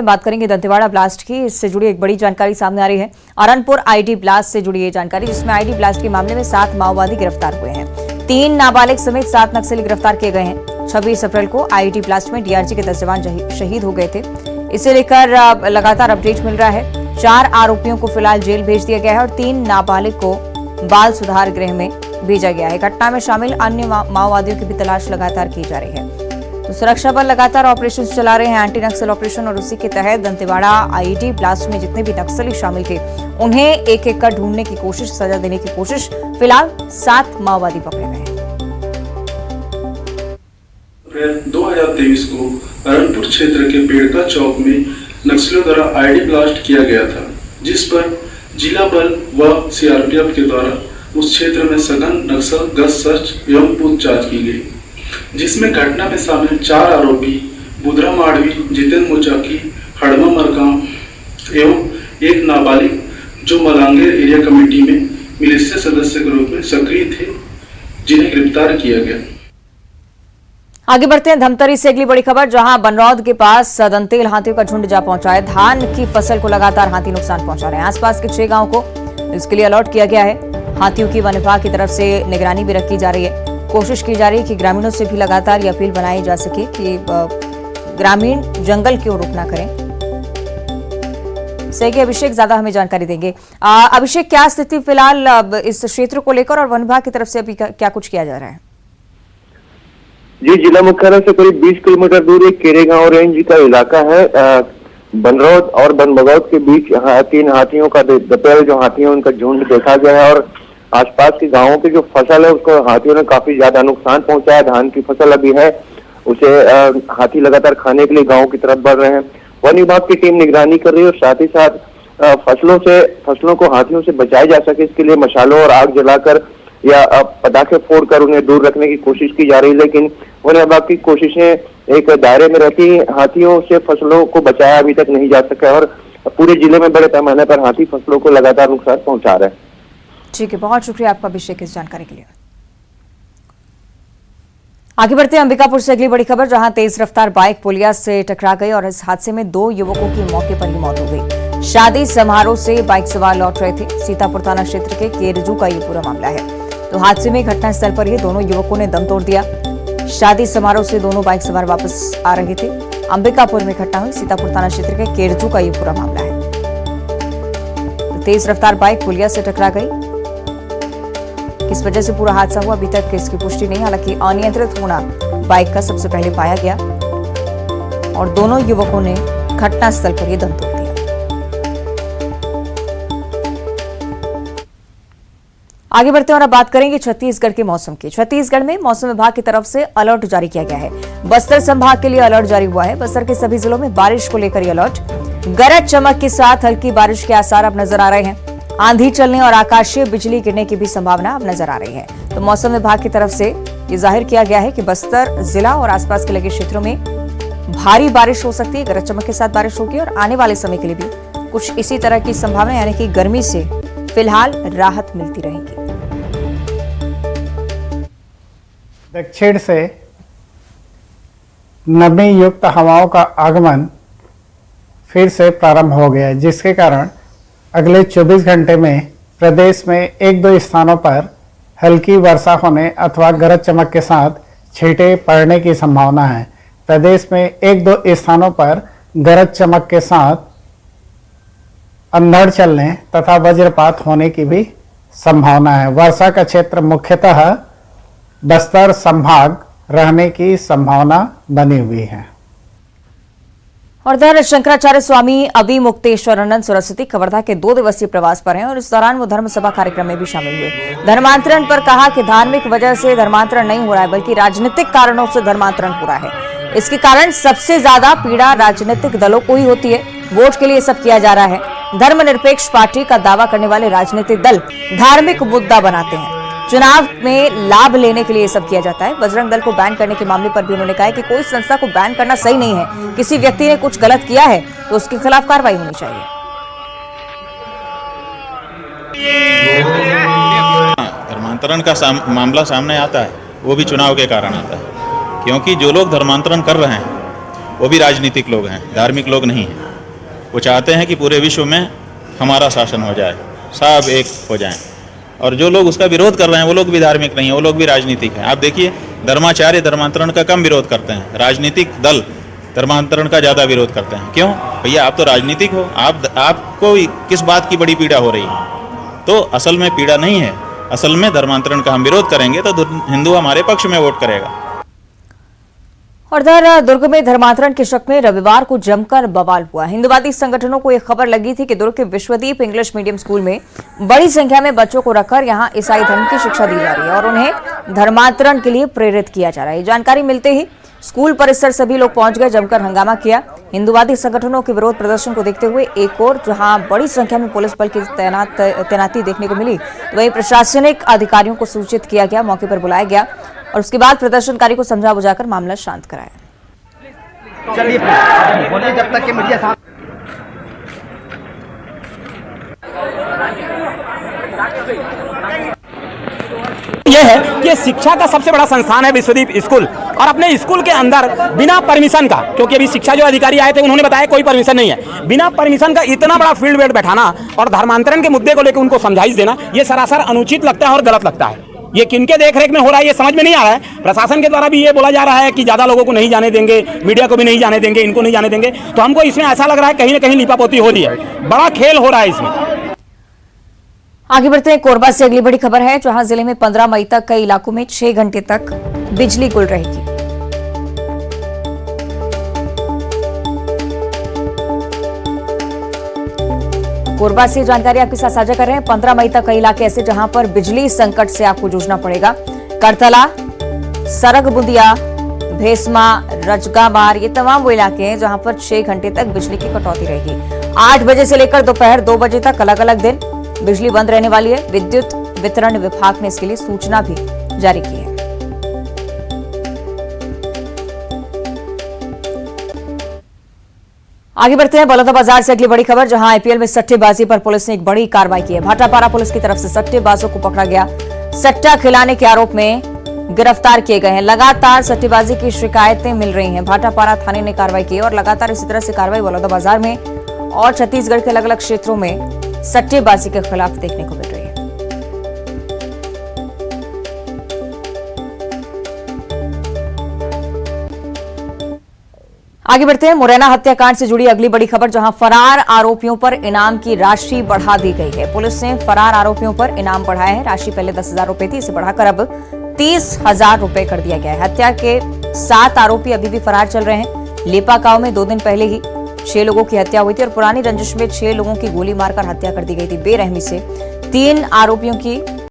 बात करेंगे दंतेवाड़ा ब्लास्ट की। इससे जुड़ी एक बड़ी जानकारी सामने आ रही है। अरनपुर आईडी ब्लास्ट से जुड़ी ये जानकारी, जिसमें आईडी ब्लास्ट के मामले में 7 माओवादी गिरफ्तार हुए हैं। 3 नाबालिग समेत 7 नक्सली गिरफ्तार किए गए हैं। 26 अप्रैल को आईडी ब्लास्ट में डीआरजी के 10 जवान शहीद हो गए थे। इसे लेकर लगातार अपडेट मिल रहा है। 4 आरोपियों को फिलहाल जेल भेज दिया गया है और 3 नाबालिग को बाल सुधार गृह में भेजा गया है। घटना में शामिल अन्य माओवादियों की भी तलाश लगातार की जा रही है। तो सुरक्षा बल लगातार ऑपरेशन चला रहे हैं, एंटी नक्सल ऑपरेशन, और उसी के तहत दंतेवाड़ा आईडी ब्लास्ट में जितने भी नक्सली शामिल थे उन्हें एक एक कर ढूंढने की कोशिश, सजा देने की कोशिश। फिलहाल 7 माओवादी पकड़े गए हैं। अप्रैल 2023 को अरनपुर क्षेत्र के पेड़का चौक में नक्सलियों द्वारा आईडी ब्लास्ट किया गया था, जिस पर जिला बल व सीआरपीएफ के द्वारा उस क्षेत्र में सघन नक्सल गश्त सर्च एवं पूछताछ की गई, जिसमें घटना में शामिल 4 आरोपी बुधरा माड़वी, जितेंद्र मुचाकी, हड़मा मरकाम एवं एक नाबालिग जो मलांगेर एरिया कमेटी में मिलिशिया सदस्य के रूप में सक्रिय थे, जिन्हें गिरफ्तार किया गया। आगे बढ़ते हैं धमतरी से अगली बड़ी खबर, जहां बनरौद के पास दंतेल हाथियों का झुंड जा पहुंचा है। धान की फसल को लगातार हाथी नुकसान पहुंचा रहे हैं। आसपास के 6 गांवों को इसके लिए अलर्ट किया गया है। हाथियों की वन विभाग की तरफ से निगरानी भी रखी जा रही है। कोशिश की जा रही है कि ग्रामीणों से भी लगातार ये अपील बनाई जा सके कि ग्रामीण जंगल की ओर रुख ना करें। सही, अभिषेक ज्यादा हमें जानकारी देंगे। अभिषेक, क्या स्थिति फिलहाल इस क्षेत्र को लेकर और वन विभाग की तरफ से अभी क्या कुछ किया जा रहा है? जी, जिला मुख्यालय से करीब 20 किलोमीटर दूर एक केरेगांव रेंज का इलाका है। बनरौद और बनबगौद के बीच 3 हाथियों का दोपहर जो हाथियों उनका झुंड देखा गया है और आसपास के गांवों की जो फसल है उसको हाथियों ने काफी ज्यादा नुकसान पहुंचाया। धान की फसल अभी है, उसे हाथी लगातार खाने के लिए गांव की तरफ बढ़ रहे हैं। वन विभाग की टीम निगरानी कर रही है और साथ ही साथ फसलों को हाथियों से बचाया जा सके, इसके लिए मशालों और आग जलाकर या पटाखे फोड़कर उन्हें दूर रखने की कोशिश की जा रही है। लेकिन वन विभाग की कोशिशें एक दायरे में रहती, हाथियों से फसलों को बचाया अभी तक नहीं जा सका और पूरे जिले में बड़े पैमाने पर हाथी फसलों को लगातार नुकसान पहुंचा रहे हैं। ठीक है, बहुत शुक्रिया आपका अभिषेक इस जानकारी के लिए। आगे बढ़ते हैं अंबिकापुर से अगली बड़ी खबर, जहां तेज रफ्तार बाइक पुलिया से टकरा गई और इस हादसे में 2 युवकों की मौके पर ही मौत हो गई। शादी समारोह से बाइक सवार लौट रहे थे। सीतापुर थाना क्षेत्र के केरजू का ये पूरा मामला है। तो हादसे में घटनास्थल पर ही दोनों युवकों ने दम तोड़ दिया। शादी समारोह से दोनों बाइक सवार वापस आ रहे थे। अंबिकापुर में घटना हुई। सीतापुर थाना क्षेत्र के केरजू का ये पूरा मामला है। तो तेज रफ्तार बाइक पुलिया से टकरा गई। किस वजह से पूरा हादसा हुआ अभी तक इसकी पुष्टि नहीं, हालांकि अनियंत्रित होना बाइक का सबसे पहले पाया गया और दोनों युवकों ने घटनास्थल पर ही दम तोड़ दिया। आगे बढ़ते हैं और अब बात करेंगे छत्तीसगढ़ के मौसम की। छत्तीसगढ़ में मौसम विभाग की तरफ से अलर्ट जारी किया गया है। बस्तर संभाग के लिए अलर्ट जारी हुआ है। बस्तर के सभी जिलों में बारिश को लेकर अलर्ट। गरज चमक के साथ हल्की बारिश के आसार अब नजर आ रहे हैं। आंधी चलने और आकाशीय बिजली गिरने की भी संभावना अब नजर आ रही है। तो मौसम विभाग की तरफ से ये जाहिर किया गया है कि बस्तर जिला और आसपास के लगे क्षेत्रों में भारी बारिश हो सकती है। गरज चमक के साथ बारिश होगी और आने वाले समय के लिए भी कुछ इसी तरह की संभावना, यानी कि गर्मी से फिलहाल राहत मिलती रहेगी। दक्षिण से नमी युक्त हवाओं का आगमन फिर से प्रारंभ हो गया है, जिसके कारण अगले 24 घंटे में प्रदेश में 1-2 स्थानों पर हल्की वर्षा होने अथवा गरज चमक के साथ छींटे पड़ने की संभावना है। प्रदेश में 1-2 स्थानों पर गरज चमक के साथ अंधड़ चलने तथा वज्रपात होने की भी संभावना है। वर्षा का क्षेत्र मुख्यतः बस्तर संभाग रहने की संभावना बनी हुई है। और इधर शंकराचार्य स्वामी अभिमुक्तेश्वरानंद सरस्वती कवर्धा के 2 दिवसीय प्रवास पर हैं और इस दौरान वो धर्म सभा कार्यक्रम में भी शामिल हुए। धर्मांतरण पर कहा कि धार्मिक वजह से धर्मांतरण नहीं हो रहा है, बल्कि राजनीतिक कारणों से धर्मांतरण हो रहा है। इसके कारण सबसे ज्यादा पीड़ा राजनीतिक दलों को ही होती है। वोट के लिए सब किया जा रहा है। धर्मनिरपेक्ष पार्टी का दावा करने वाले राजनीतिक दल धार्मिक मुद्दा बनाते हैं। चुनाव में लाभ लेने के लिए सब किया जाता है। बजरंग दल को बैन करने के मामले पर भी उन्होंने कहा कि कोई संस्था को बैन करना सही नहीं है। किसी व्यक्ति ने कुछ गलत किया है तो उसके खिलाफ कार्रवाई होनी चाहिए। धर्मांतरण का मामला सामने आता है, वो भी चुनाव के कारण आता है, क्योंकि जो लोग धर्मांतरण कर रहे हैं वो भी राजनीतिक लोग हैं, धार्मिक लोग नहीं हैं। वो चाहते हैं कि पूरे विश्व में हमारा शासन हो जाए, सब एक हो जाएं। और जो लोग उसका विरोध कर रहे हैं वो लोग भी धार्मिक नहीं है, वो लोग भी राजनीतिक हैं। आप देखिए, धर्माचार्य धर्मांतरण का कम विरोध करते हैं, राजनीतिक दल धर्मांतरण का ज़्यादा विरोध करते हैं। क्यों भैया, आप तो राजनीतिक हो, आपको किस बात की बड़ी पीड़ा हो रही है? तो असल में पीड़ा नहीं है, असल में धर्मांतरण का हम विरोध करेंगे तो हिंदू हमारे पक्ष में वोट करेगा। और इधर दुर्ग में धर्मांतरण के शक में रविवार को जमकर बवाल हुआ। हिंदुवादी संगठनों को यह खबर लगी थी कि दुर्ग के विश्वदीप इंग्लिश मीडियम स्कूल में बड़ी संख्या में बच्चों को रखकर यहां ईसाई धर्म की शिक्षा दी जा रही है और उन्हें धर्मांतरण के लिए प्रेरित किया जा रहा है। जानकारी मिलते ही स्कूल परिसर सभी लोग पहुंच गए, जमकर हंगामा किया। हिंदुवादी संगठनों के विरोध प्रदर्शन को देखते हुए एक और जहां बड़ी संख्या में पुलिस बल की तैनाती देखने को मिली, तो वहीं प्रशासनिक अधिकारियों को सूचित किया गया, मौके पर बुलाया गया और उसके बाद प्रदर्शनकारी को समझा बुझाकर मामला शांत कराया। चलिए बोलिए जब तक कि मीडिया साथ ये है कि शिक्षा का सबसे बड़ा संस्थान है विश्वदीप स्कूल, और अपने स्कूल के अंदर बिना परमिशन का, क्योंकि अभी शिक्षा जो अधिकारी आए थे उन्होंने बताया कोई परमिशन नहीं है, बिना परमिशन का इतना बड़ा फील्ड वेट बैठाना और धर्मांतरण के मुद्दे को लेकर उनको समझाइश देना, ये सरासर अनुचित लगता है और गलत लगता है। ये किनके देखरेख में हो रहा है ये समझ में नहीं आ रहा है। प्रशासन के द्वारा भी ये बोला जा रहा है कि ज्यादा लोगों को नहीं जाने देंगे, मीडिया को भी नहीं जाने देंगे, इनको नहीं जाने देंगे, तो हमको इसमें ऐसा लग रहा है कहीं ना कहीं लिपापोती हो रही है, बड़ा खेल हो रहा है इसमें। आगे बढ़ते हैं, कोरबा से अगली बड़ी खबर है, जहां जिले में 15 मई तक कई इलाकों में 6 घंटे तक बिजली गुल रहेगी। कोरबा से जानकारी आपके साथ साझा कर रहे हैं। 15 मई तक कई इलाके ऐसे जहां पर बिजली संकट से आपको जूझना पड़ेगा। करतला, सरग बुंदिया, भेसमा, रजगामार, ये तमाम वो इलाके हैं जहां पर 6 घंटे तक बिजली की कटौती रहेगी। 8 बजे से लेकर दोपहर 2 बजे तक अलग अलग दिन बिजली बंद रहने वाली है। विद्युत वितरण विभाग ने इसके लिए सूचना भी जारी की है। आगे बढ़ते हैं, बलौदाबाजार से अगली बड़ी खबर, जहां आईपीएल में सट्टेबाजी पर पुलिस ने एक बड़ी कार्रवाई की है। भाटापारा पुलिस की तरफ से सट्टेबाजों को पकड़ा गया, सट्टा खिलाने के आरोप में गिरफ्तार किए गए हैं। लगातार सट्टेबाजी की शिकायतें मिल रही हैं। भाटापारा थाने ने कार्रवाई की और लगातार इसी तरह से कार्रवाई बलौदाबाजार में और छत्तीसगढ़ के अलग अलग क्षेत्रों में सट्टेबाजी के खिलाफ देखने को मिल रही है। आगे बढ़ते हैं, मुरैना हत्याकांड से जुड़ी अगली बड़ी खबर, जहां फरार आरोपियों पर इनाम की राशि बढ़ा दी गई है। पुलिस ने फरार आरोपियों पर इनाम बढ़ाया है। राशि पहले 10,000 रुपए थी, इसे बढ़ाकर अब 30,000 रुपए कर दिया गया है। हत्या के 7 आरोपी अभी भी फरार चल रहे हैं। लेपा गांव में 2 दिन पहले ही 6 लोगों की हत्या हुई थी और पुरानी रंजिश में 6 लोगों की गोली मारकर हत्या कर दी गई थी। बेरहमी से 3 आरोपियों की